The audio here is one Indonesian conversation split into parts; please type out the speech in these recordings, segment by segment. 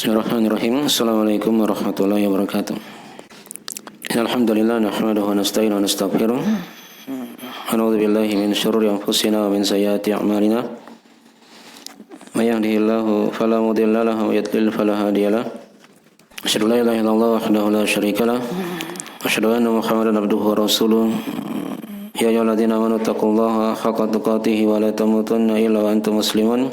Bismillahirrahmanirrahim. Assalamualaikum warahmatullahi wabarakatuh. Alhamdulillah nahmaduhu wa nasta'inu wa nastaghfiruh. A'udzu billahi min syururi anfusina wa min sayyiati a'malina. May yahdihillahu fala mudilla lahu wa yudlil fala hadiya lahu. Asyhadu an la ilaha illallah wahdahu la syarika lahu. Asyhadu anna Muhammadan abduhu wa rasuluh. Ya ayyuhalladzina amanu taqullaha haqqa tuqatih wa la tamutunna illa wa antum muslimun.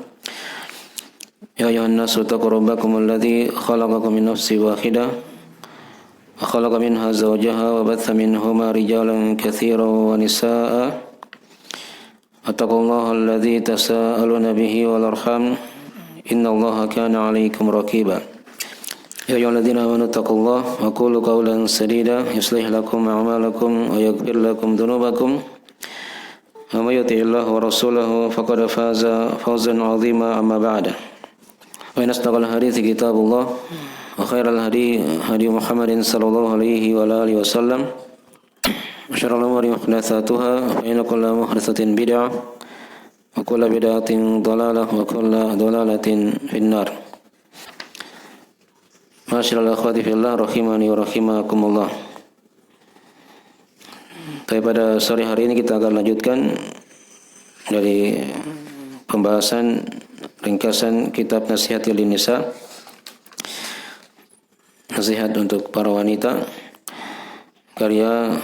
Ya ayuhan nasu taqu rabbakum alladzi khalaqakum min nafsin wahidah wa khalaqa minha zawjaha wa batha minhuma rijalan katsiran wa nisaa'a wattaqullaha alladzi tasaaluna bihi wal arham innallaha kana 'alaikum raqiba. Ya ayyuhalladzina amanu taqullaha wa qulu qawlan sadida yuslih lakum a'malakum wa yaghfir lakum dhunubakum wa may yuti'illaha wa rasulahu faqad faza fawzan 'azima amma ba'da. Wa inasdaqal hadiits kitabullah wa khairal hadi Muhammadin sallallahu alaihi wa alihi wasallam wa syarrul umuri muhdatsatuha fa inna kulla muhdatsatin bid'ah wa kulla bid'atin dhalalah wa kulla dhalalatin finnar. Masyaallah akhwati fillah rahimani wa rahimakumullah. Pada sore hari ini kita akan lanjutkan dari pembahasan ringkasan kitab Nasihatil Nisa, nasihat untuk para wanita, karya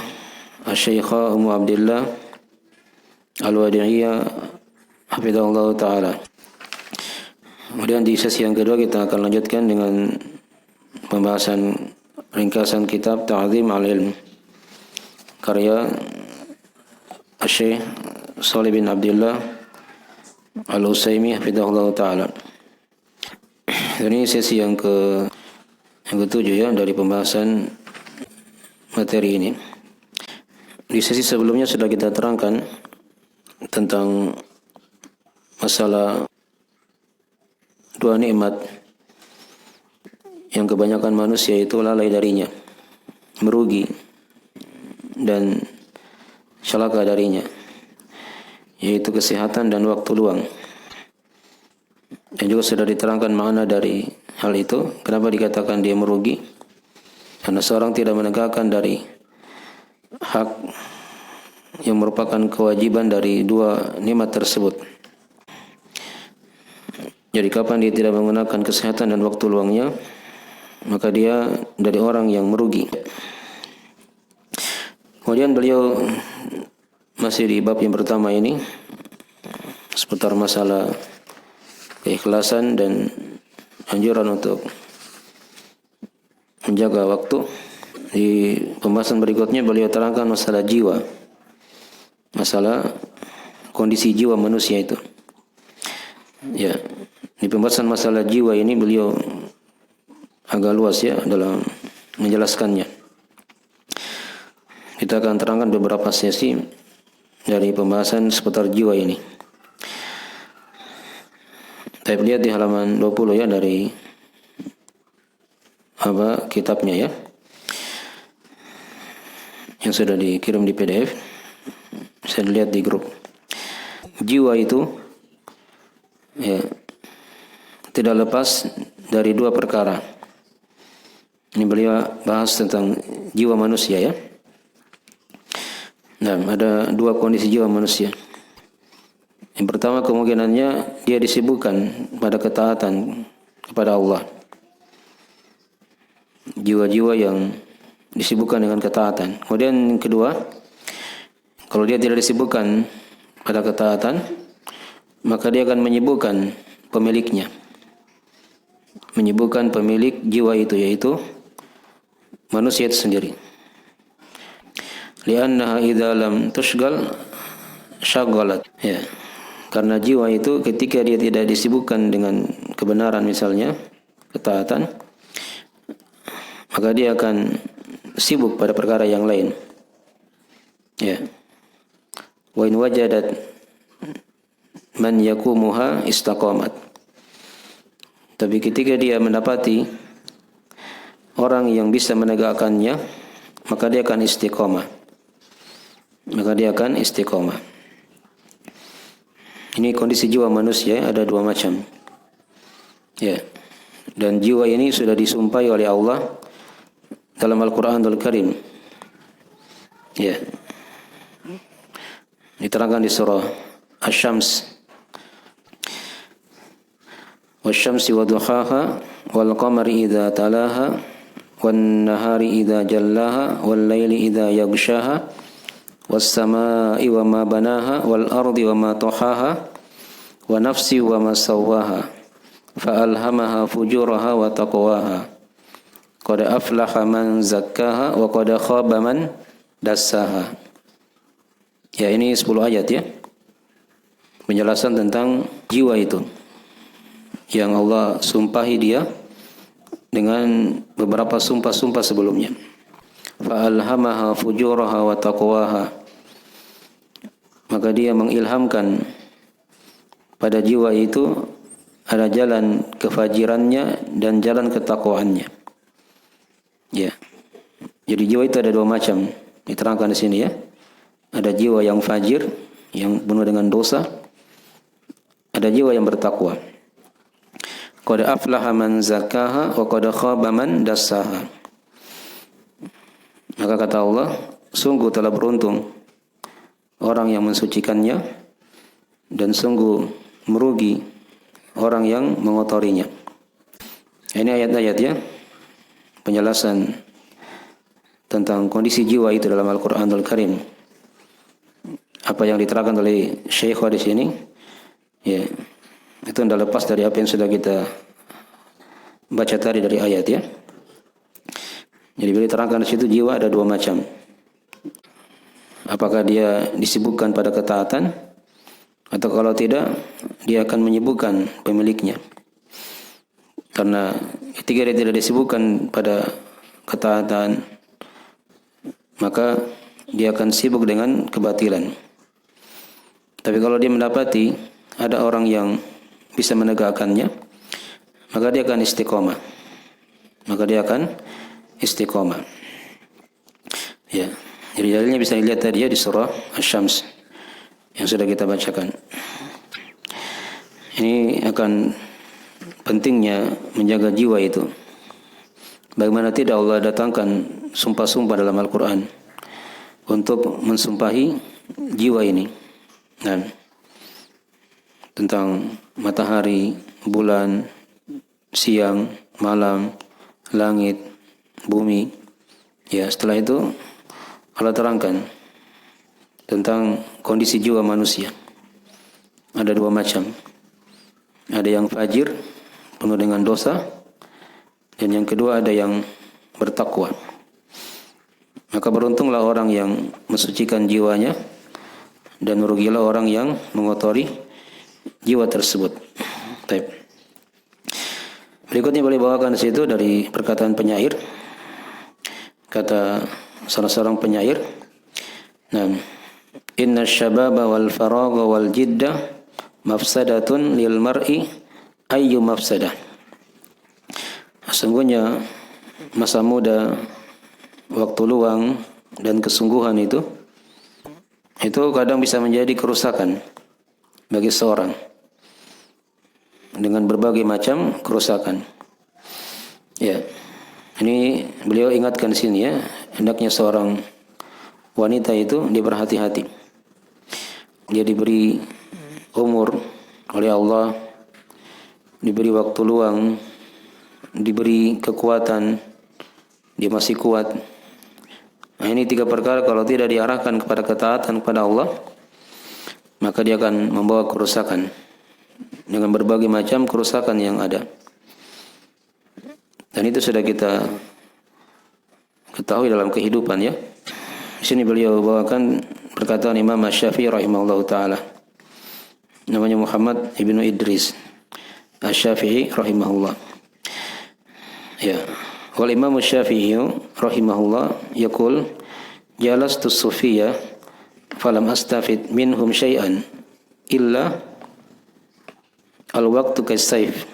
Asy-Syaikha Ummu Abdillah Al-Wadi'iyah hafizahullah ta'ala. Kemudian di sesi yang kedua kita akan lanjutkan dengan pembahasan ringkasan kitab Ta'zim al-Ilm, karya Asy-Syaikh Shalih bin Abdillah Al-Utsaimin hafizahullah ta'ala. Ini sesi yang ketujuh ya dari pembahasan materi ini. Di sesi sebelumnya sudah kita terangkan tentang masalah dua nikmat yang kebanyakan manusia itu lalai darinya, merugi dan celaka darinya, yaitu kesehatan dan waktu luang. Dan juga sudah diterangkan makna dari hal itu, kenapa dikatakan dia merugi, karena seorang tidak menegakkan dari hak yang merupakan kewajiban dari dua nikmat tersebut. Jadi kapan dia tidak menggunakan kesehatan dan waktu luangnya, maka dia dari orang yang merugi. Kemudian beliau masih di bab yang pertama ini seputar masalah keikhlasan dan anjuran untuk menjaga waktu. Di pembahasan berikutnya beliau terangkan masalah jiwa, masalah kondisi jiwa manusia itu. Ya, di pembahasan masalah jiwa ini beliau agak luas ya dalam menjelaskannya. Kita akan terangkan beberapa sesi dari pembahasan seputar jiwa ini. Kita lihat di halaman 20 ya dari kitabnya ya, yang sudah dikirim di PDF. Bisa dilihat di grup. Jiwa itu ya tidak lepas dari dua perkara. Ini beliau bahas tentang jiwa manusia ya. Nah, ada dua kondisi jiwa manusia. Yang pertama, kemungkinannya dia disibukkan pada ketaatan kepada Allah. Jiwa-jiwa yang disibukkan dengan ketaatan. Kemudian yang kedua, kalau dia tidak disibukkan pada ketaatan, maka dia akan menyibukkan pemiliknya. Menyibukkan pemilik jiwa itu, yaitu manusia itu sendiri. Li'annaha idza lam tushgal syaghalat. Ya. Karena jiwa itu ketika dia tidak disibukkan dengan kebenaran misalnya, ketaatan, maka dia akan sibuk pada perkara yang lain. Ya. Wa in wajadat man yakumuha istaqamat. Tapi ketika dia mendapati orang yang bisa menegakkannya, maka dia akan istiqamah. Ini kondisi jiwa manusia ada dua macam. Ya. Dan jiwa ini sudah disumpahi oleh Allah dalam Al-Qur'anul Karim. Ya. Diterangkan di surah Asy-Syams. Wasyamsi wadduhaha wal qamari idza talaha wan nahari idza jallaha wal laili idza yaghshaha was samaa'i wa ma banaha wal ardi wa ma tahaha wa nafsi wa ma sawwaha fa alhamaha fujuraha wa taqwaha qad aflaha man zakkaha wa qad khaba man dassaha. Ya, ini 10 ayat ya. Penjelasan tentang jiwa itu yang Allah sumpahi dia dengan beberapa sumpah-sumpah sebelumnya. Fa alhamaha fujuraha wa taqwaha. Maka dia mengilhamkan pada jiwa itu ada jalan kefajirannya dan jalan ketakwaannya. Ya. Jadi jiwa itu ada 2 macam. Diterangkan di sini ya. Ada jiwa yang fajir, yang penuh dengan dosa. Ada jiwa yang bertakwa. Qad aflaha man zakkaha wa qad khaba man dassaha. Maka kata Allah, sungguh telah beruntung orang yang mensucikannya dan sungguh merugi orang yang mengotorinya. Ini ayat-ayat ya, penjelasan tentang kondisi jiwa itu dalam Al-Qur'anul Karim. Apa yang diterangkan oleh Syekh di sini, ya, itu tidak lepas dari apa yang sudah kita baca tadi dari ayat ya. Jadi beliau terangkan di situ jiwa ada 2 macam. Apakah dia disibukkan pada ketaatan atau kalau tidak dia akan menyibukkan pemiliknya. Karena ketika dia tidak disibukkan pada ketaatan, maka dia akan sibuk dengan kebatilan. Tapi kalau dia mendapati ada orang yang bisa menegakkannya, maka dia akan istiqomah. Ya, jadi dalilnya bisa dilihat tadi ya di surah Asy-Syams yang sudah kita bacakan. Ini akan pentingnya menjaga jiwa itu. Bagaimana tidak Allah datangkan sumpah-sumpah dalam Al-Quran untuk mensumpahi jiwa ini. Dan tentang matahari, bulan, siang, malam, langit, bumi. Ya, setelah itu Allah terangkan tentang kondisi jiwa manusia. Ada 2 macam. Ada yang fajir, penuh dengan dosa, dan yang kedua ada yang bertakwa. Maka beruntunglah orang yang mensucikan jiwanya dan merugilah orang yang mengotori jiwa tersebut. Baik. Berikutnya boleh bawakan di situ dari perkataan penyair. Kata salah seorang penyair, "Nah, inna syababa wal faragha wal jiddah mafsadatun lil mar'i ayyu mafsadah." Sesungguhnya masa muda, waktu luang dan kesungguhan itu kadang bisa menjadi kerusakan bagi seorang dengan berbagai macam kerusakan. Ya, ini beliau ingatkan di sini ya, hendaknya seorang wanita itu dia berhati-hati. Dia diberi umur oleh Allah, diberi waktu luang, diberi kekuatan, dia masih kuat. Nah, ini 3 perkara kalau tidak diarahkan kepada ketaatan kepada Allah, maka dia akan membawa kerusakan dengan berbagai macam kerusakan yang ada. Dan itu sudah kita ketahui dalam kehidupan ya. Di sini beliau bawakan perkataan Imam Asy-Syafi'i rahimahullahu taala. Namanya Muhammad ibnu Idris Asy-Syafi'i rahimahullah. Ya. Wal Imam Asy-Syafi'i rahimahullah yaqul jalastu sufiyya falam astafid minhum syai'an illa al-waqtu kas-sayf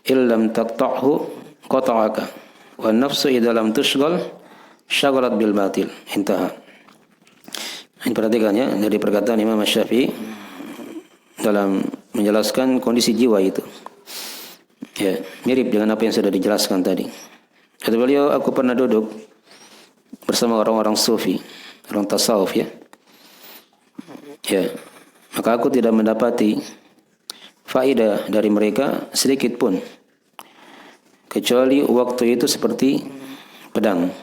illam taqta'hu qata'aka wan nafsu idza lam tushghal syaghalat bil batil. Intaha. Ini perhatikannya dari perkataan Imam Asy-Syafi'i dalam menjelaskan kondisi jiwa itu. Ya, mirip dengan apa yang sudah dijelaskan tadi. Kata beliau, aku pernah duduk bersama orang-orang sufi, orang tasawuf ya. Ya, maka aku tidak mendapati faedah dari mereka sedikit pun, kecuali waktu itu seperti pedang.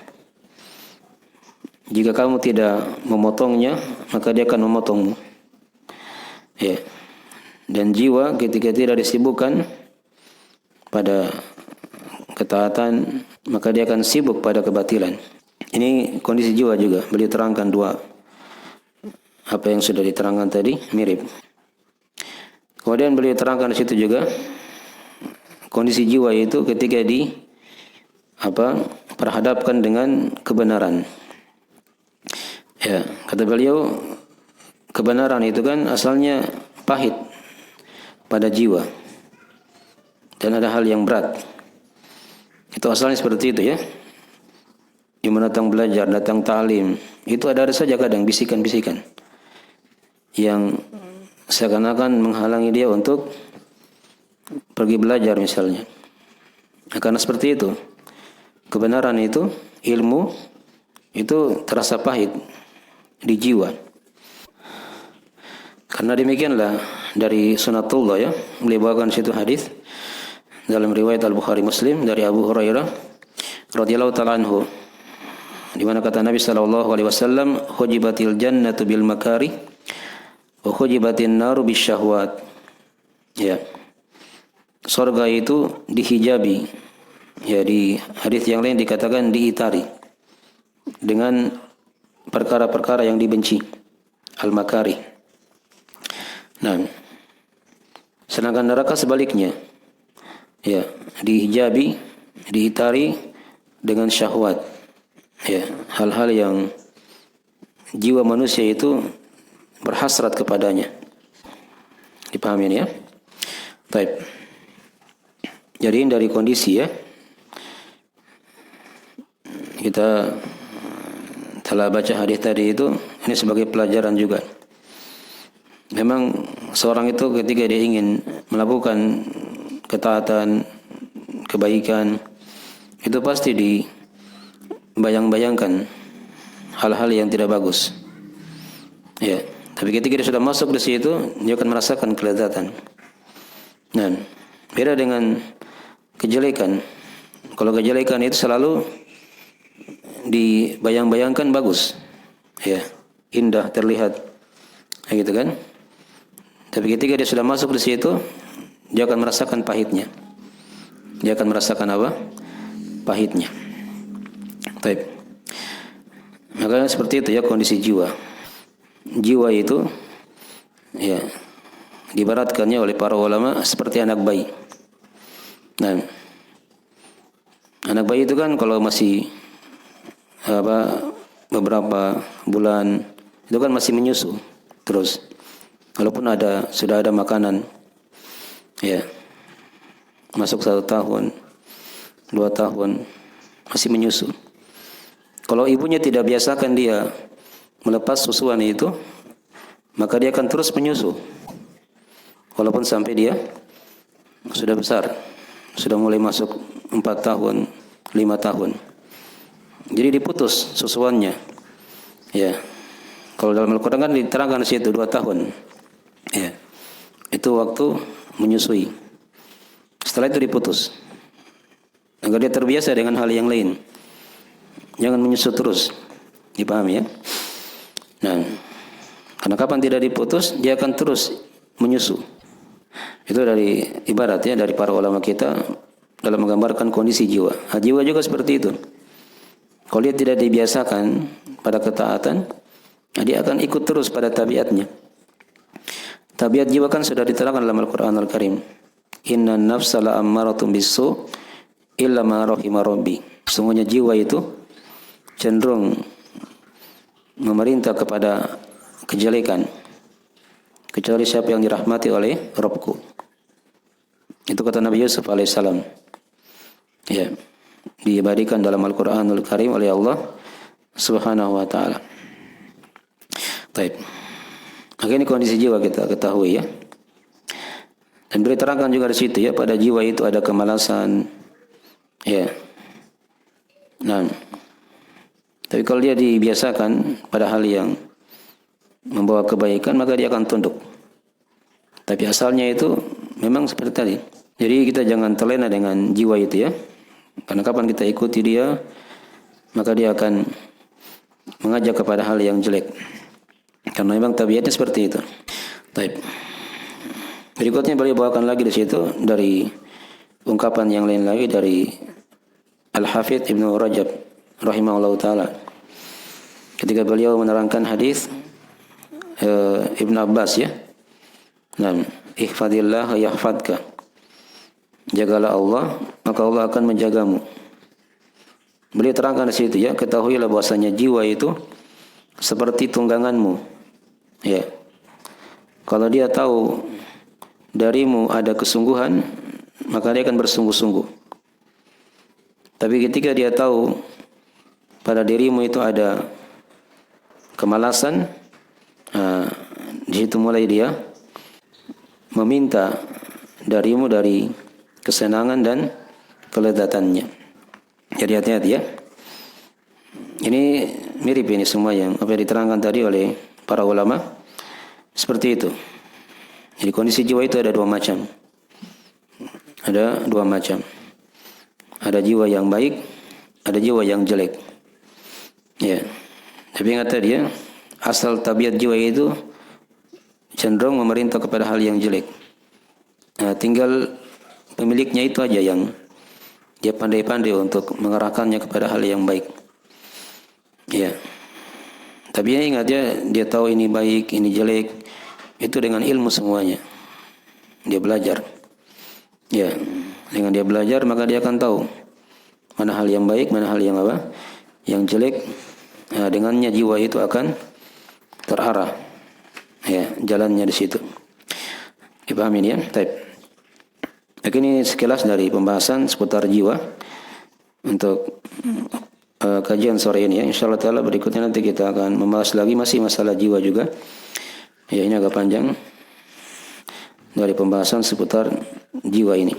Jika kamu tidak memotongnya, maka dia akan memotongmu. Ya. Dan jiwa ketika tidak disibukkan pada ketaatan, maka dia akan sibuk pada kebatilan. Ini kondisi jiwa juga. Beliau terangkan dua. Apa yang sudah diterangkan tadi mirip. Kemudian beliau terangkan di situ juga kondisi jiwa itu ketika perhadapkan dengan kebenaran. Ya, kata beliau, kebenaran itu kan asalnya pahit pada jiwa. Dan ada hal yang berat. Itu asalnya seperti itu ya. Yang datang belajar, datang ta'lim, itu ada saja kadang bisikan-bisikan yang seakan-akan menghalangi dia untuk pergi belajar misalnya. Karena seperti itu. Kebenaran itu, ilmu itu terasa pahit di jiwa. Karena demikianlah dari sunatullah ya, beliau bawakan situ hadis dalam riwayat Al-Bukhari Muslim dari Abu Hurairah radhiyallahu ta'ala anhu, di mana kata Nabi sallallahu alaihi wasallam, "Hujibatil jannatu bil makari wa hujibatin naru bisyahwat." Ya. Surga itu dihijabi. Ya, di hadis yang lain dikatakan diitari dengan perkara-perkara yang dibenci, al-makari. Nah, sedangkan neraka sebaliknya, ya, dihijabi, diitari dengan syahwat, ya, hal-hal yang jiwa manusia itu berhasrat kepadanya. Dipahami ya? Baik. Jadi dari kondisi ya, kita telah baca hadis tadi itu, ini sebagai pelajaran juga. Memang seorang itu ketika dia ingin melakukan ketaatan, kebaikan, itu pasti dibayang-bayangkan hal-hal yang tidak bagus. Ya, tapi ketika dia sudah masuk di situ, dia akan merasakan kelezatan. Nah, beda dengan kejelekan. Kalau kejelekan itu selalu dibayang-bayangkan bagus, ya, indah terlihat, gitu kan. Tapi ketika dia sudah masuk di situ, dia akan merasakan pahitnya. Dia akan merasakan apa? Pahitnya. Baik. Maka seperti itu ya kondisi jiwa. Jiwa itu, ya, diibaratkannya oleh para ulama seperti anak bayi. Nah, anak bayi itu kan kalau masih beberapa bulan itu kan masih menyusu terus, walaupun sudah ada makanan, ya, masuk 1 tahun 2 tahun masih menyusu. Kalau ibunya tidak biasakan dia melepas susuan itu, maka dia akan terus menyusu walaupun sampai dia sudah besar, sudah mulai masuk 4 tahun 5 tahun. Jadi diputus susuannya. Ya. Kalau dalam Al-Quran kan diterangkan di situ 2 tahun. Ya. Itu waktu menyusui. Setelah itu diputus. Agar dia terbiasa dengan hal yang lain. Jangan menyusu terus. Dipahami ya? Nah, karena kapan tidak diputus, dia akan terus menyusu. Itu dari ibarat ya dari para ulama kita dalam menggambarkan kondisi jiwa. Nah, jiwa juga seperti itu. Kalau dia tidak dibiasakan pada ketaatan, dia akan ikut terus pada tabiatnya. Tabiat jiwa kan sudah diterangkan dalam Al-Quran Al-Karim. Inna nafsa la'ammaratun bisu illa ma rahima rabbi. Sesungguhnya jiwa itu cenderung memerintah kepada kejelekan, kecuali siapa yang dirahmati oleh Rabbku. Itu kata Nabi Yusuf alaihissalam. Ya. Diabadikan dalam Al-Quranul Karim oleh Allah Subhanahu wa ta'ala. Baik. Maka ini kondisi jiwa kita ketahui ya. Dan beliau terangkan juga di situ ya, pada jiwa itu ada kemalasan. Ya. Nah, tapi kalau dia dibiasakan pada hal yang membawa kebaikan, maka dia akan tunduk. Tapi asalnya itu memang seperti tadi. Jadi kita jangan terlena dengan jiwa itu ya. Karena kapan kita ikuti dia, maka dia akan mengajak kepada hal yang jelek. Karena memang tabiatnya seperti itu. Baik. Berikutnya beliau bawakan lagi di situ dari ungkapan yang lain lagi dari Al-Hafidz Ibnu Rajab rahimahullah taala. Ketika beliau menerangkan hadis Ibnu Abbas ya. Nah, ihfadillah yahfadka. Jagalah Allah, maka Allah akan menjagamu. Beliau terangkan di situ ya, ketahuilah bahwasanya jiwa itu seperti tungganganmu. Ya. Kalau dia tahu darimu ada kesungguhan, maka dia akan bersungguh-sungguh. Tapi ketika dia tahu pada dirimu itu ada kemalasan, di situ mulai dia meminta darimu dari kesenangan dan kelezatannya. Jadi hati-hati ya. Ini mirip ini semua yang apa yang diterangkan tadi oleh para ulama. Seperti itu. Jadi kondisi jiwa itu ada dua macam. Ada dua macam. Ada jiwa yang baik, ada jiwa yang jelek. Ya. Tapi ingat tadi ya, asal tabiat jiwa itu cenderung memerintah kepada hal yang jelek. Nah, tinggal pemiliknya itu aja yang dia pandai-pandai untuk mengarahkannya kepada hal yang baik. Ya. Tapi ya ingat ya, dia tahu ini baik, ini jelek. Itu dengan ilmu semuanya. Dia belajar. Ya, dengan dia belajar maka dia akan tahu mana hal yang baik, mana hal yang apa? Yang jelek. Nah, dengannya jiwa itu akan terarah. Ya, jalannya di situ. Dipahami ya? Baik. Ini sekilas dari pembahasan seputar jiwa untuk kajian sore ini ya. Insyaallah taala berikutnya nanti kita akan membahas lagi masih masalah jiwa juga. Ya, ini agak panjang dari pembahasan seputar jiwa ini.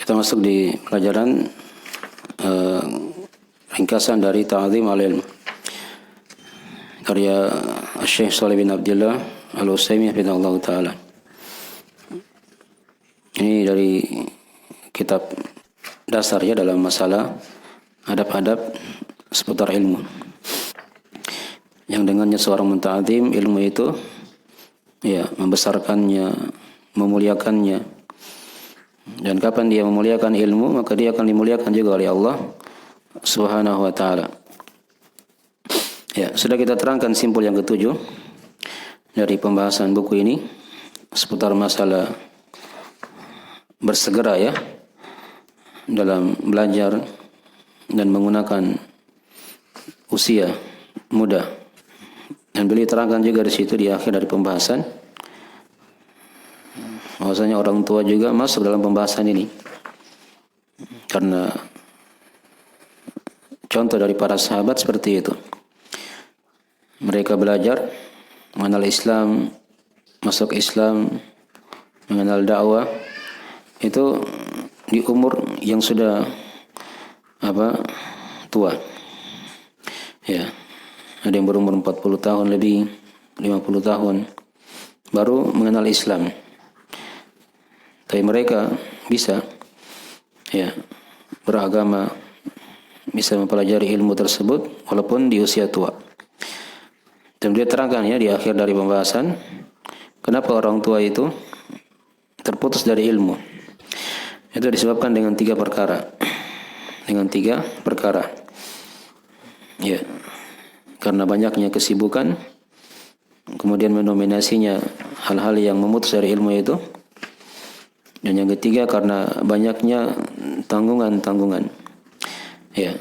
Kita masuk di pelajaran ringkasan dari Ta'zim al-Ilm karya Syekh Shalih bin Abdullah Al-Utsaimin hafizahullah taala. Ini dari kitab dasar ya dalam masalah adab-adab seputar ilmu. Yang dengannya seorang menta'zim ilmu itu ya membesarkannya, memuliakannya. Dan kapan dia memuliakan ilmu, maka dia akan dimuliakan juga oleh Allah Subhanahu wa taala. Ya, sudah kita terangkan simpul yang ketujuh dari pembahasan buku ini seputar masalah bersegera ya dalam belajar dan menggunakan usia muda. Dan beliau terangkan juga di situ di akhir dari pembahasan bahwasanya orang tua juga masuk dalam pembahasan ini. Karena contoh dari para sahabat seperti itu. Mereka belajar mengenal Islam, masuk Islam, mengenal dakwah itu di umur yang sudah tua. Ya. Ada yang berumur 40 tahun lebih, 50 tahun baru mengenal Islam. Tapi mereka bisa ya beragama, bisa mempelajari ilmu tersebut walaupun di usia tua. Dan dia terangkan ya di akhir dari pembahasan kenapa orang tua itu terputus dari ilmu. Itu disebabkan dengan tiga perkara. Dengan tiga perkara. Ya. Karena banyaknya kesibukan, kemudian mendominasinya hal-hal yang memutus dari ilmu itu. Dan yang ketiga karena banyaknya tanggungan-tanggungan. Ya.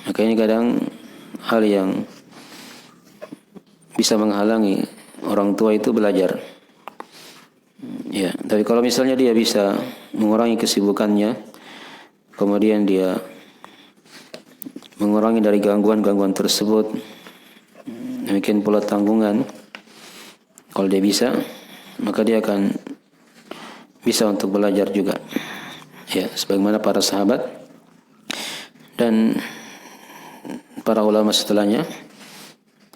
Maka ini kadang hal yang bisa menghalangi orang tua itu belajar. Ya, tapi kalau misalnya dia bisa mengurangi kesibukannya, kemudian dia mengurangi dari gangguan-gangguan tersebut, demikian pula tanggungan, Kalau dia bisa, maka dia akan bisa untuk belajar juga. Ya, sebagaimana para sahabat dan para ulama setelahnya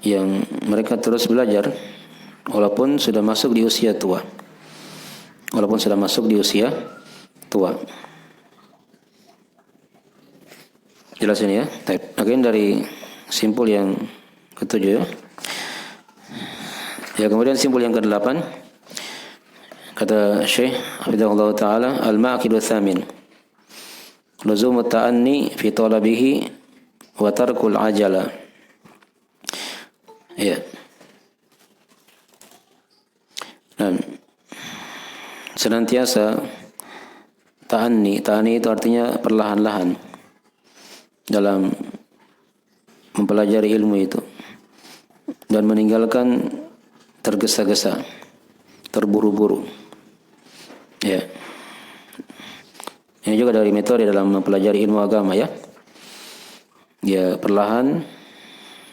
yang mereka terus belajar walaupun sudah masuk di usia tua. Walaupun sudah masuk di usia tua. Jelas ini ya. Akhirnya dari simpul yang ketujuh ya. Ya, kemudian simpul yang kedelapan, kata Syekh Hafizahullah Ta'ala, al-ma'qidu tsamin luzumut ta'anni fi talabihi wa tarkul ajala. Ya. Dan senantiasa ta'anni itu artinya perlahan-lahan dalam mempelajari ilmu itu dan meninggalkan tergesa-gesa, terburu-buru. Ya. Ini juga dari metode dalam mempelajari ilmu agama ya. Ya, perlahan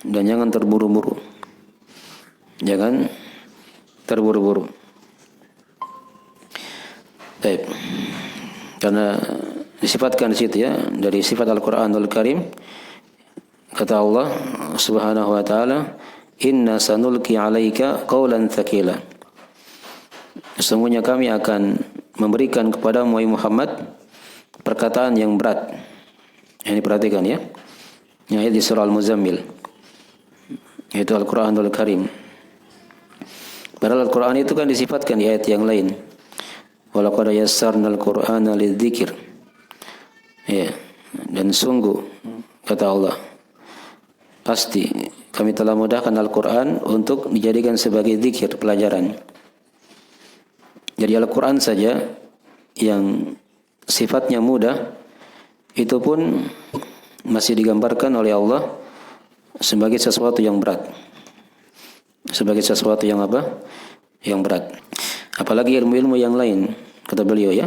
dan jangan terburu-buru. Jangan terburu-buru. Baik. Karena disifatkan di situ ya, dari sifat Al-Qur'anul Karim, kata Allah Subhanahu wa taala, "Inna sanulqi 'alaika qawlan tsaqila." Sesungguhnya kami akan memberikan kepada Muhammad perkataan yang berat. Ini perhatikan ya. Yang ayat di surah Al-Muzammil, yaitu Al-Qur'anul Karim. Padahal Al-Qur'an itu kan disifatkan di ayat yang lain. Wa laqad yassarnal Qur'ana lidzikr. Ya, dan sungguh kata Allah, pasti kami telah mudahkan Al-Qur'an untuk dijadikan sebagai zikir, pelajaran. Jadi Al-Qur'an saja yang sifatnya mudah itu pun masih digambarkan oleh Allah sebagai sesuatu yang berat. Sebagai sesuatu yang apa? Yang berat. Apalagi ilmu-ilmu yang lain, kata beliau ya.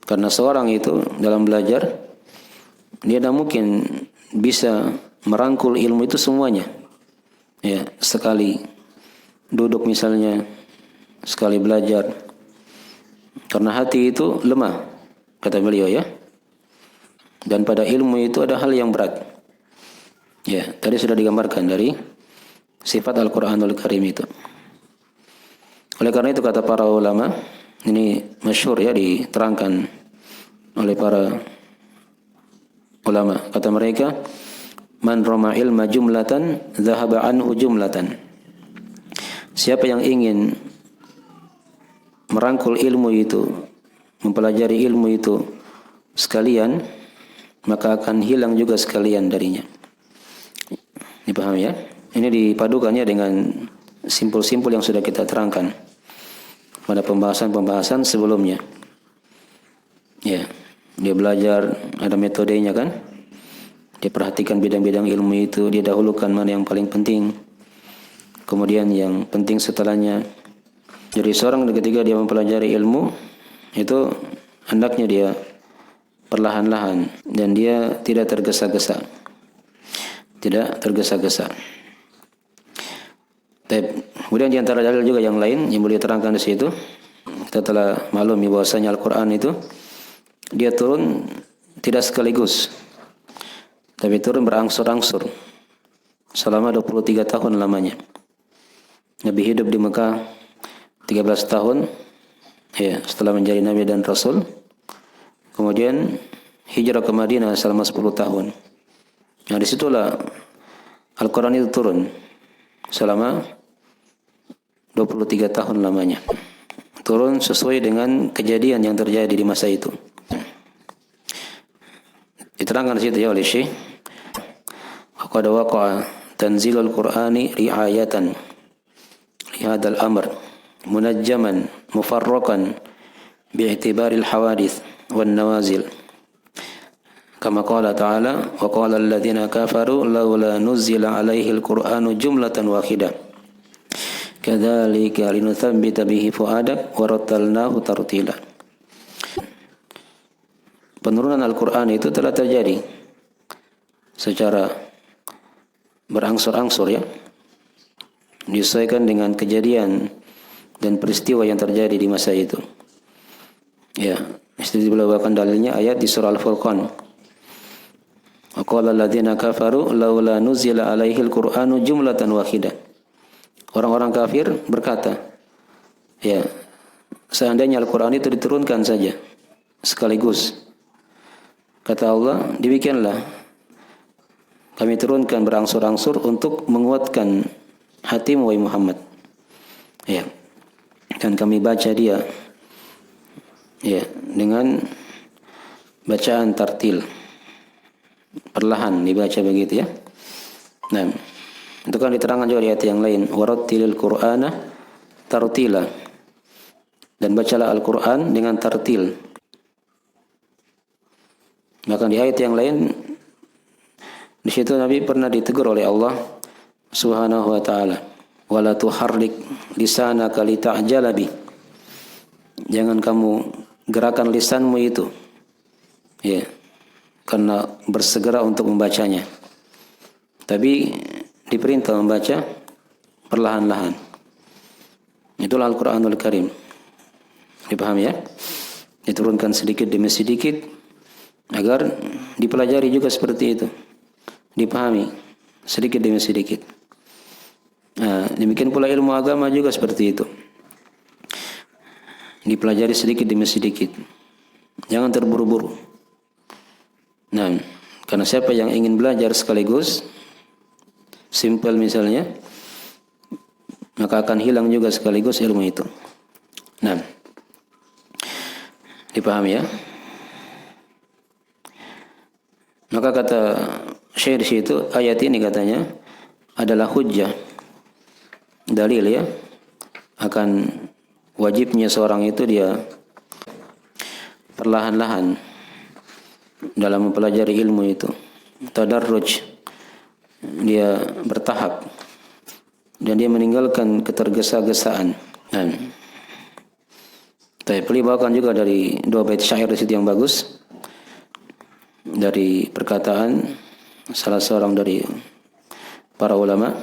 Karena seorang itu dalam belajar, dia tidak mungkin bisa merangkul ilmu itu semuanya. Ya, sekali duduk misalnya, sekali belajar. Karena hati itu lemah, kata beliau ya. Dan pada ilmu itu ada hal yang berat. Ya, tadi sudah digambarkan dari sifat Al-Qur'anul Karim itu. Oleh karena itu kata para ulama, ini masyhur ya, diterangkan oleh para ulama. Kata mereka, man rama ilma jumlatan dhahaba anhu jumlatan. Siapa yang ingin merangkul ilmu itu, mempelajari ilmu itu sekalian, maka akan hilang juga sekalian darinya. Dipahami ya? Ini dipadukannya dengan simpul-simpul yang sudah kita terangkan pada pembahasan-pembahasan sebelumnya. Ya, dia belajar, ada metodenya kan? Dia perhatikan bidang-bidang ilmu itu, dia dahulukan mana yang paling penting, kemudian yang penting setelahnya. Jadi seorang ketika dia mempelajari ilmu itu hendaknya dia perlahan-lahan dan dia tidak tergesa-gesa. Tidak tergesa-gesa. Kemudian di antara dalil juga yang lain yang boleh terangkan di situ, kita telah maklumi bahwasanya Al-Qur'an itu dia turun tidak sekaligus, tapi turun berangsur-angsur selama 23 tahun lamanya. Nabi hidup di Mekah 13 tahun ya, setelah menjadi nabi dan rasul. Kemudian hijrah ke Madinah selama 10 tahun. Nah, disitulah Al-Quran itu turun selama 23 tahun lamanya. Turun sesuai dengan kejadian yang terjadi di masa itu. Diterangkan di situ ya oleh Syekh, qad waqa'a tanzilul Qur'ani ri'ayatan li hadzal amr munajjaman mufarraqan bi'tibaril hawadits wan nawazil. Kama qala ta'ala, wa qala alladhina kafaru laula nuzila alaihil Qur'anu jumlatan wahidah. Kadzalika linutsabbita bihi fuadak wa rattalnahu tartila. Penurunan Al-Qur'an itu telah terjadi secara berangsur-angsur ya. disesuaikan dengan kejadian dan peristiwa yang terjadi di masa itu. Ya, istri dibawakan dalilnya ayat di surah Al-Furqan. Wa qala alladziina kafaru laula nuzila alaihil qur'anu jumlatan wahidah. Orang-orang kafir berkata, ya, seandainya Al-Qur'an itu diturunkan saja sekaligus. Kata Allah, demikianlah kami turunkan berangsur-angsur untuk menguatkan hatimu wahai Muhammad. Ya. Dan kami baca dia ya dengan bacaan tartil. Perlahan dibaca begitu ya. Nah, itu kan diterangkan juga di ayat yang lain, warattilil Qur'ana tartila. Dan bacalah Al-Qur'an dengan tartil. Maka di ayat yang lain di situ Nabi pernah ditegur oleh Allah Subhanahu wa taala, wala tuharrik lisanaka lita'jala bi. Jangan kamu gerakan lisanmu itu ya karena bersegera untuk membacanya. Tapi diperintah membaca perlahan-lahan. Itulah Al-Qur'anul Karim. Dipahami ya? Diturunkan sedikit demi sedikit agar dipelajari juga seperti itu. Dipahami sedikit demi sedikit. Nah, demikian pula ilmu agama juga seperti itu. Dipelajari sedikit demi sedikit. Jangan terburu-buru. Nah, karena siapa yang ingin belajar sekaligus, simple misalnya, maka akan hilang juga sekaligus ilmu itu. Nah, dipahami ya? Maka kata Syekh di situ, ayat ini katanya adalah hujjah, dalil ya, akan wajibnya seorang itu dia perlahan-lahan dalam mempelajari ilmu itu. Tadarruj, dia bertahap dan dia meninggalkan ketergesa-gesaan. Dan beliau bawakan juga dari dua bait syair di situ yang bagus, dari perkataan salah seorang dari para ulama,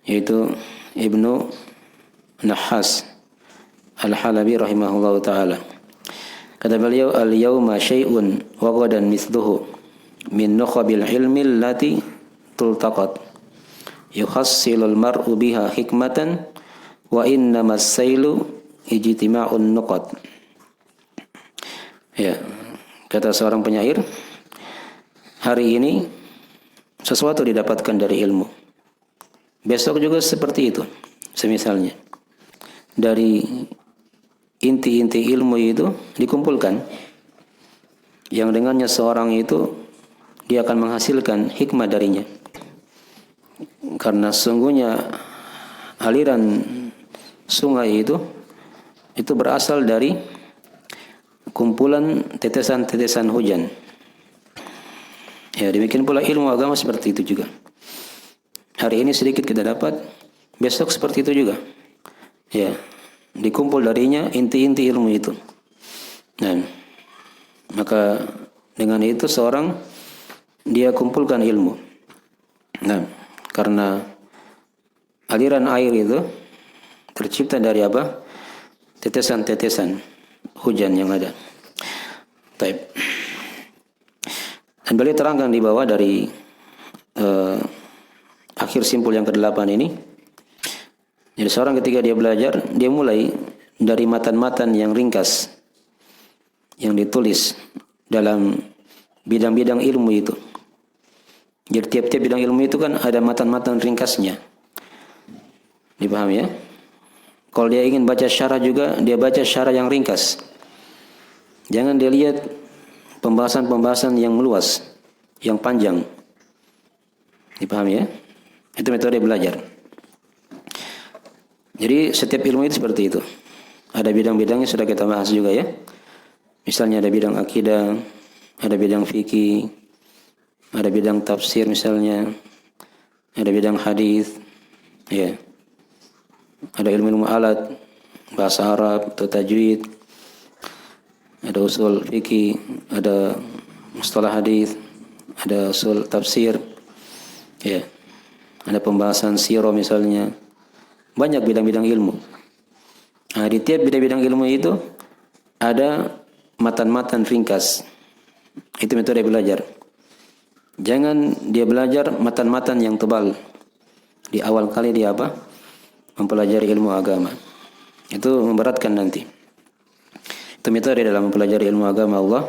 yaitu Ibnu Nahas Al-Halabi rahimahullahu ta'ala. Kata beliau, al-yawma syai'un wa ghadan mithluhu min nukhabil ilmi allati tultaqat yuhassilul mar'u biha hikmatan wa innamas sailu ijtima'un nuqat. Ya, kata seorang penyair, hari ini sesuatu didapatkan dari ilmu, besok juga seperti itu. Semisalnya dari inti-inti ilmu itu dikumpulkan, yang dengannya seorang itu dia akan menghasilkan hikmah darinya. Karena sungguhnya aliran sungai itu berasal dari kumpulan tetesan-tetesan hujan. Ya, demikian pula ilmu agama seperti itu juga. Hari ini sedikit kita dapat, besok seperti itu juga. Ya, dikumpul darinya inti-inti ilmu itu. Dan maka dengan itu seorang dia kumpulkan ilmu. Nah, karena aliran air itu tercipta dari apa? Tetesan-tetesan hujan yang ada. Taib. Dan beliau terangkan di bawah dari akhir simpul yang ke-8 ini. Jadi seorang ketika dia belajar, dia mulai dari matan-matan yang ringkas yang ditulis dalam bidang-bidang ilmu itu. Jadi tiap-tiap bidang ilmu itu kan ada matan-matan ringkasnya. Dipahami ya? Kalau dia ingin baca syarah juga, dia baca syarah yang ringkas. Jangan dia lihat pembahasan-pembahasan yang meluas, yang panjang. Dipahami ya? Itu metode belajar. Jadi setiap ilmu itu seperti itu. Ada bidang-bidangnya sudah kita bahas juga ya. Misalnya ada bidang akidah, ada bidang fikih, ada bidang tafsir misalnya, ada bidang hadis, ya. Ada ilmu alat, bahasa Arab, atau tajwid, ada usul fikih, ada mustalah hadis, ada usul tafsir, ya. ada pembahasan sirah misalnya, banyak bidang-bidang ilmu. Nah, di tiap bidang-bidang ilmu itu ada matan-matan ringkas. Itu metode belajar. Jangan dia belajar matan-matan yang tebal. Di awal kali dia apa? Mempelajari ilmu agama. Itu memberatkan nanti. Itu metode dalam mempelajari ilmu agama Allah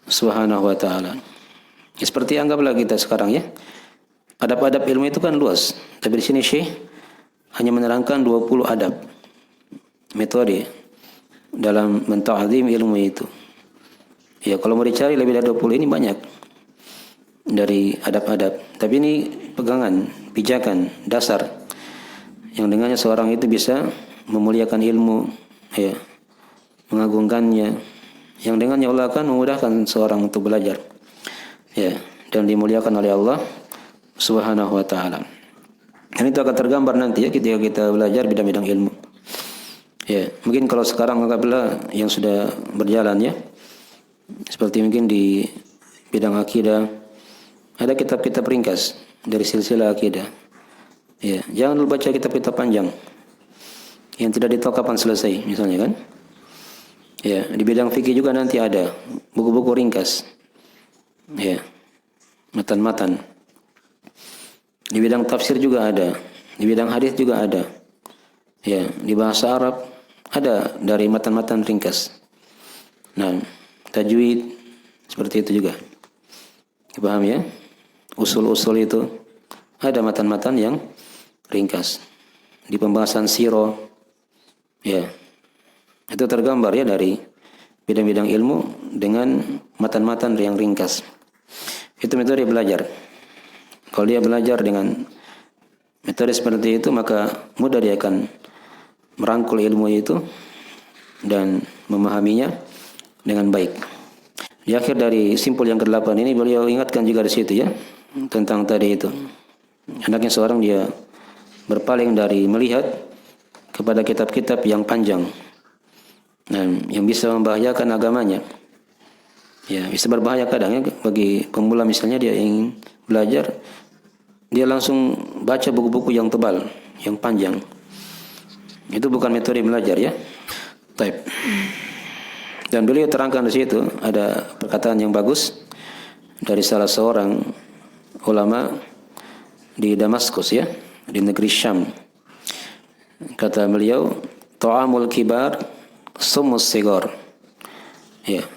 Subhanahu wa ta'ala. Ya, seperti anggaplah kita sekarang ya. Adab-adab ilmu itu kan luas. Tapi di sini Syekh hanya menerangkan 20 adab. Metode dalam menta'zim ilmu itu. Ya, kalau mau dicari lebih dari 20 ini banyak dari adab-adab. Tapi ini pegangan, pijakan, dasar yang dengannya seorang itu bisa memuliakan ilmu, ya, mengagungkannya. Yang dengannya Allah akan memudahkan seorang untuk belajar. Ya, dan dimuliakan oleh Allah Subhanahu wa taala. Dan itu akan tergambar nanti ya ketika kita belajar bidang-bidang ilmu. Ya, mungkin kalau sekarang anggaplah yang sudah berjalan ya. Seperti mungkin di bidang akidah ada kitab-kitab ringkas dari silsilah akidah. Ya, jangan lupa baca kitab-kitab panjang yang tidak ditahu kapan selesai misalnya kan. Ya, di bidang fikih juga nanti ada buku-buku ringkas. Ya, matan-matan. Di bidang tafsir juga ada, di bidang hadis juga ada. Ya, di bahasa Arab ada dari matan-matan ringkas. Nah, tajwid seperti itu juga. Paham ya? Usul-usul itu ada matan-matan yang ringkas. Di pembahasan sirah, ya, itu tergambar ya dari bidang-bidang ilmu dengan matan-matan yang ringkas. Itu metode belajar. Kalau dia belajar dengan metode seperti itu, maka mudah dia akan merangkul ilmu itu dan memahaminya dengan baik. Di akhir dari simpul yang ke-8 ini beliau ingatkan juga di situ ya tentang tadi itu. Hendaknya seorang dia berpaling dari melihat kepada kitab-kitab yang panjang dan yang bisa membahayakan agamanya. Ya, bisa berbahaya kadang ya bagi pemula misalnya dia ingin belajar, dia langsung baca buku-buku yang tebal, yang panjang. Itu bukan metode belajar ya. Baik. Dan beliau terangkan di situ ada perkataan yang bagus dari salah seorang ulama di Damaskus ya, di negeri Syam. Kata beliau, "Ta'amul kibar summus sigar." Ya.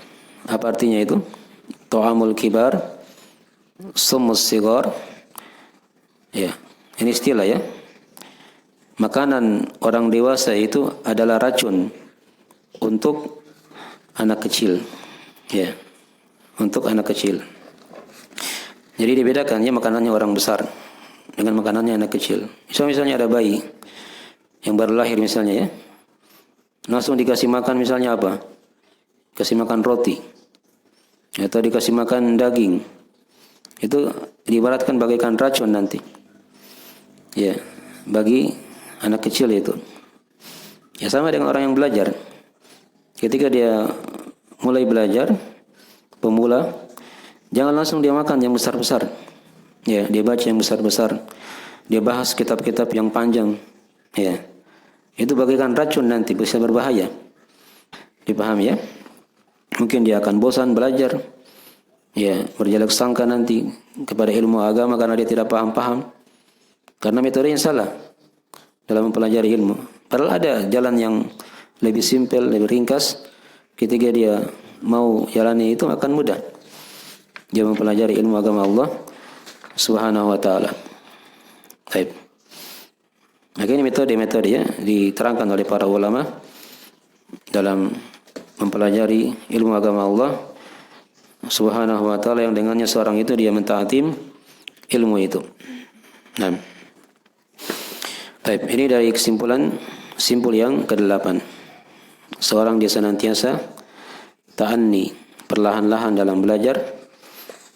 Apa artinya itu? Ta'amul kibar summus sigar. Ya, ini istilah ya. Makanan orang dewasa itu adalah racun untuk anak kecil. Ya, untuk anak kecil. Jadi dibedakan ya makanannya orang besar dengan makanannya anak kecil. Misalnya ada bayi yang baru lahir misalnya ya. Langsung dikasih makan misalnya apa? Kasih makan roti. Atau dikasih makan daging. Itu diibaratkan bagaikan racun nanti. Ya, bagi anak kecil itu. Ya sama dengan orang yang belajar. Ketika dia mulai belajar, pemula, jangan langsung dia makan yang besar-besar. Ya, dia baca yang besar-besar. Dia bahas kitab-kitab yang panjang. Ya. Itu bagaikan racun nanti, bisa berbahaya. Dipahami ya? Mungkin dia akan bosan belajar. Ya, berjelek sangka nanti kepada ilmu agama karena dia tidak paham-paham. Karena metodenya salah dalam mempelajari ilmu. Padahal ada jalan yang lebih simpel, lebih ringkas. Ketika dia mau jalani itu akan mudah. Dia mempelajari ilmu agama Allah Subhanahu wa taala. Baik. Maka ini metode-metode ya diterangkan oleh para ulama dalam mempelajari ilmu agama Allah Subhanahu wa taala yang dengannya seorang itu dia mentaatim ilmu itu. Nah. Baik, ini dari kesimpulan simpul yang ke-8. Seorang dia senantiasa ta'anni, perlahan-lahan dalam belajar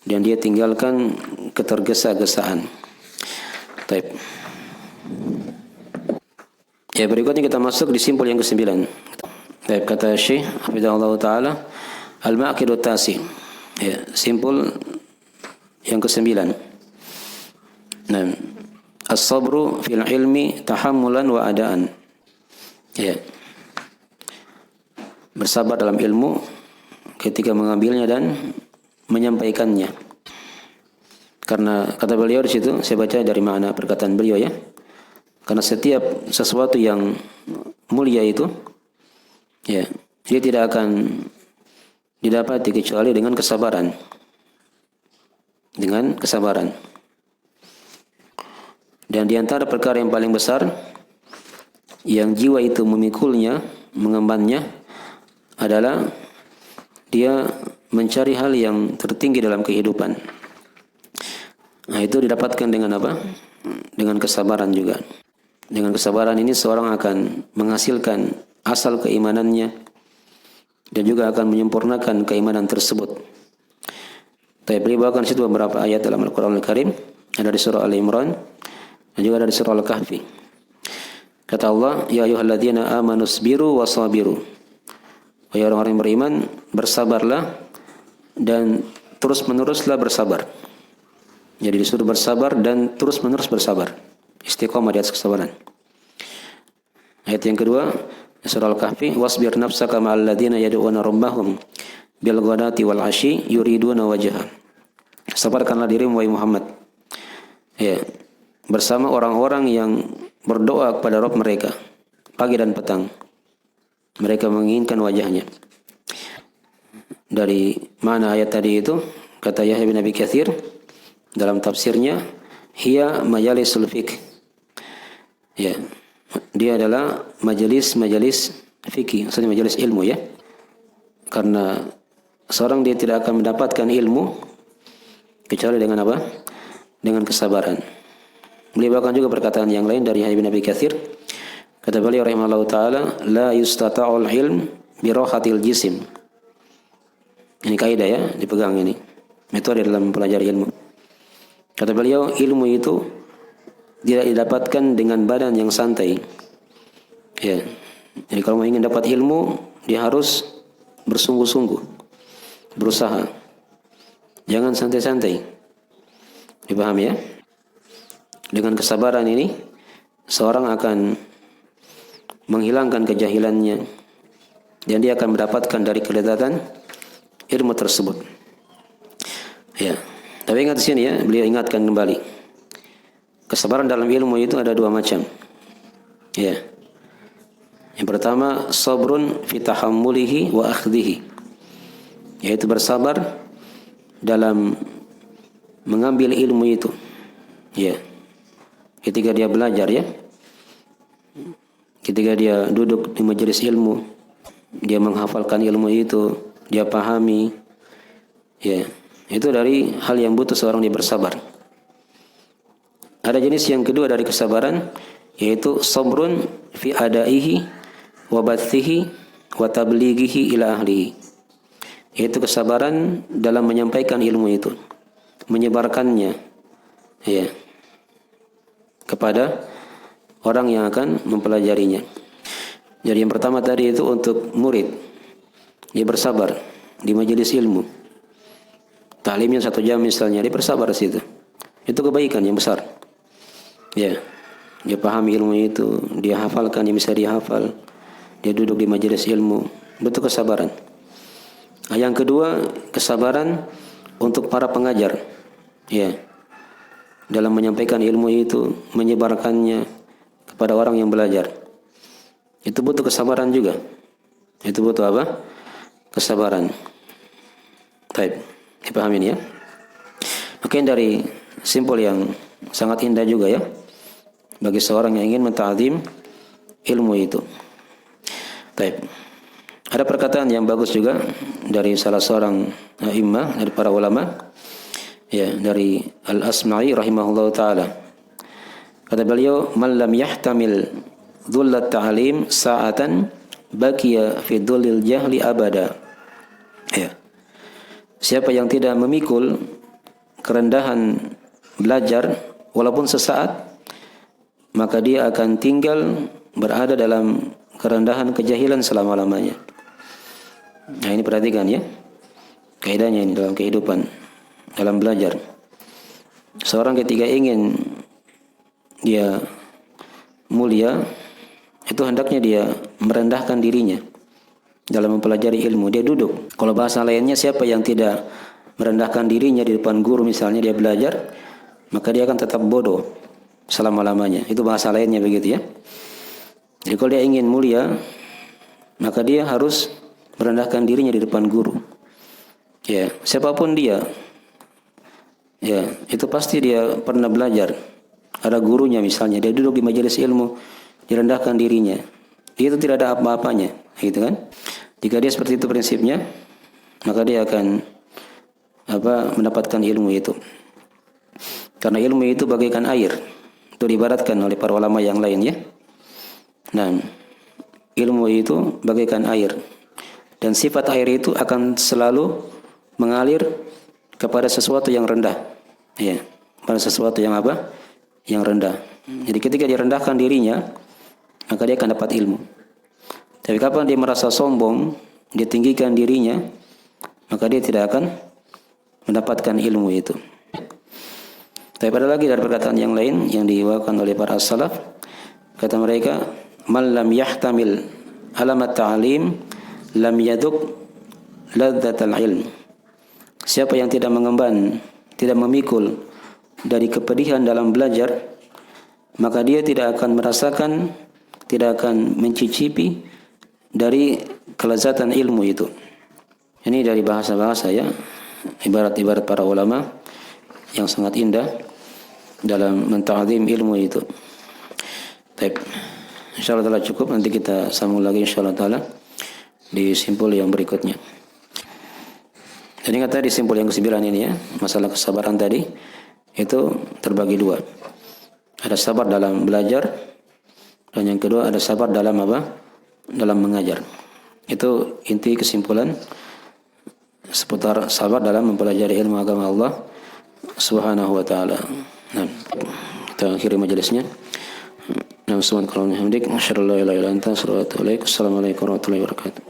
dan dia tinggalkan ketergesa-gesaan. Baik. Ya, berikutnya kita masuk di simpul yang ke-9. Baik, kata Syekh hafizahullah taala, al-ma'qidut tasi. Ya, simpul yang ke-9. Nah, as-sabru fil ilmi tahammulan wa adaan. Ya. Bersabar dalam ilmu ketika mengambilnya dan menyampaikannya. Karena kata beliau di situ, saya baca dari makna perkataan beliau ya. Karena setiap sesuatu yang mulia itu, ya, dia tidak akan didapati kecuali dengan kesabaran. Dengan kesabaran. Dan di antara perkara yang paling besar yang jiwa itu memikulnya, mengembannya adalah dia mencari hal yang tertinggi dalam kehidupan. Nah, itu didapatkan dengan apa? Dengan kesabaran juga. Dengan kesabaran ini seorang akan menghasilkan asal keimanannya dan juga akan menyempurnakan keimanan tersebut. Tapi beliau bawakan situ beberapa ayat dalam Al-Quran Al-Karim. Ada di surah Al-Imran dan juga ada di surah Al-Kahfi. Kata Allah, ya ayyuhalladzina amanu sabiru wasabiru. Wahai orang-orang yang beriman, bersabarlah dan terus-meneruslah bersabar. Jadi disuruh bersabar dan terus-menerus bersabar. Istiqomah di atas kesabaran. Ayat yang kedua, surah Al-Kahfi, wasbir nafsaka ma'al ladzina yad'una rabbahum bil ghadati wal 'ashyi yuriduna wajha. Sabarkanlah dirimu wahai Muhammad. Ya, bersama orang-orang yang berdoa kepada Rabb mereka pagi dan petang. Mereka menginginkan wajahnya. Dari mana ayat tadi itu? Kata Yahya bin Abi Katsir dalam tafsirnya, hiya majalisul fiqh. Ya, dia adalah majelis-majelis fikih, maksudnya majelis ilmu ya. Karena seorang dia tidak akan mendapatkan ilmu kecuali dengan apa? Dengan kesabaran. Beliau bahkan juga perkataan yang lain dari Yahya bin Abi Katsir. Kata beliau rahimahullah ta'ala, la yustata'ul ilm birohatil jisim. Ini kaidah ya, dipegang ini. Metode dalam mempelajari ilmu. Kata beliau, ilmu itu tidak didapatkan dengan badan yang santai. Ya. Jadi kalau ingin dapat ilmu, dia harus bersungguh-sungguh, berusaha. Jangan santai-santai. Dipahami ya? Dengan kesabaran ini, seorang akan menghilangkan kejahilannya dan dia akan mendapatkan dari kelezatan ilmu tersebut. Ya. Tapi ingat di sini ya, beliau ingatkan kembali. Kesabaran dalam ilmu itu ada dua macam. Ya. Yang pertama, sabrun fi tahammulihi wa akhdhihi. Yaitu bersabar dalam mengambil ilmu itu. Ya. Ketika dia belajar ya. Ketika dia duduk di majelis ilmu, dia menghafalkan ilmu itu, dia pahami. Ya. Itu dari hal yang butuh seorang dia bersabar. Ada jenis yang kedua dari kesabaran, yaitu sabrun fi adaihi wa bathihi wa tablighihi ila ahlihi. Yaitu kesabaran dalam menyampaikan ilmu itu, menyebarkannya ya kepada orang yang akan mempelajarinya. Jadi yang pertama tadi itu untuk murid, dia bersabar di majelis ilmu. Taklimnya 1 jam misalnya, dia bersabar di situ. Itu kebaikan yang besar. Ya, dia pahami ilmu itu, dia hafalkan yang bisa dia hafal. Dia duduk di majelis ilmu, butuh kesabaran. Nah, yang kedua, kesabaran untuk para pengajar. Ya, dalam menyampaikan ilmu itu, menyebarkannya kepada orang yang belajar. Itu butuh kesabaran juga. Itu butuh apa? Kesabaran. Baik. Dipahami ini ya. Oke, dari simpul yang sangat indah juga ya bagi seorang yang ingin menta'zim ilmu itu. Baik. Ada perkataan yang bagus juga dari salah seorang imam dari para ulama ya, dari Al-Asma'i rahimahullahu taala. Kata beliau, "Man lam yahtamil dhullat ta'lim sa'atan baqiya fi dhullil jahli abada." Ya. Siapa yang tidak memikul kerendahan belajar walaupun sesaat, maka dia akan tinggal berada dalam kerendahan kejahilan selama-lamanya. Nah, ini perhatikan ya. Kaidahnya ini dalam kehidupan, dalam belajar. Seorang ketika ingin dia mulia, itu hendaknya dia merendahkan dirinya dalam mempelajari ilmu. Dia duduk. Kalau bahasa lainnya, siapa yang tidak merendahkan dirinya di depan guru misalnya dia belajar, maka dia akan tetap bodoh selama-lamanya. Itu bahasa lainnya begitu ya. Jadi kalau dia ingin mulia, maka dia harus merendahkan dirinya di depan guru. Ya, siapapun dia, ya, itu pasti dia pernah belajar. Ada gurunya misalnya, dia duduk di majelis ilmu, direndahkan dirinya. Itu tidak ada apa-apanya, gitu kan? Jika dia seperti itu prinsipnya, maka dia akan mendapatkan ilmu itu. Karena ilmu itu bagaikan air. Itu diibaratkan oleh para ulama yang lain ya. Nah, ilmu itu bagaikan air. Dan sifat air itu akan selalu mengalir kepada sesuatu yang rendah. Ya, pada sesuatu yang apa? Yang rendah. Jadi ketika dia rendahkan dirinya, maka dia akan dapat ilmu. Tapi kapan dia merasa sombong, dia tinggikan dirinya, maka dia tidak akan mendapatkan ilmu itu. Tapi ada lagi dari perkataan yang lain yang diwakilkan oleh para salaf, kata mereka, man lam yahtamil alamat ta'lim lam yaduk ladzatal ilm. Siapa yang tidak mengemban, tidak memikul dari kepedihan dalam belajar, maka dia tidak akan merasakan, tidak akan mencicipi dari kelezatan ilmu itu. Ini dari bahasa-bahasa ya, ibarat-ibarat para ulama yang sangat indah dalam menta'zim ilmu itu. Baik, insyaallah telah cukup. Nanti kita sambung lagi insyaallah taala di simpul yang berikutnya. Jadi kata di simpul yang ke-9 ini ya, masalah kesabaran tadi itu terbagi dua. Ada sabar dalam belajar, dan yang kedua ada sabar dalam apa? Dalam mengajar. Itu inti kesimpulan seputar sabar dalam mempelajari ilmu agama Allah Subhanahu wa taala. Nah, kita akhiri majelisnya. Assalamualaikum warahmatullahi wabarakatuh.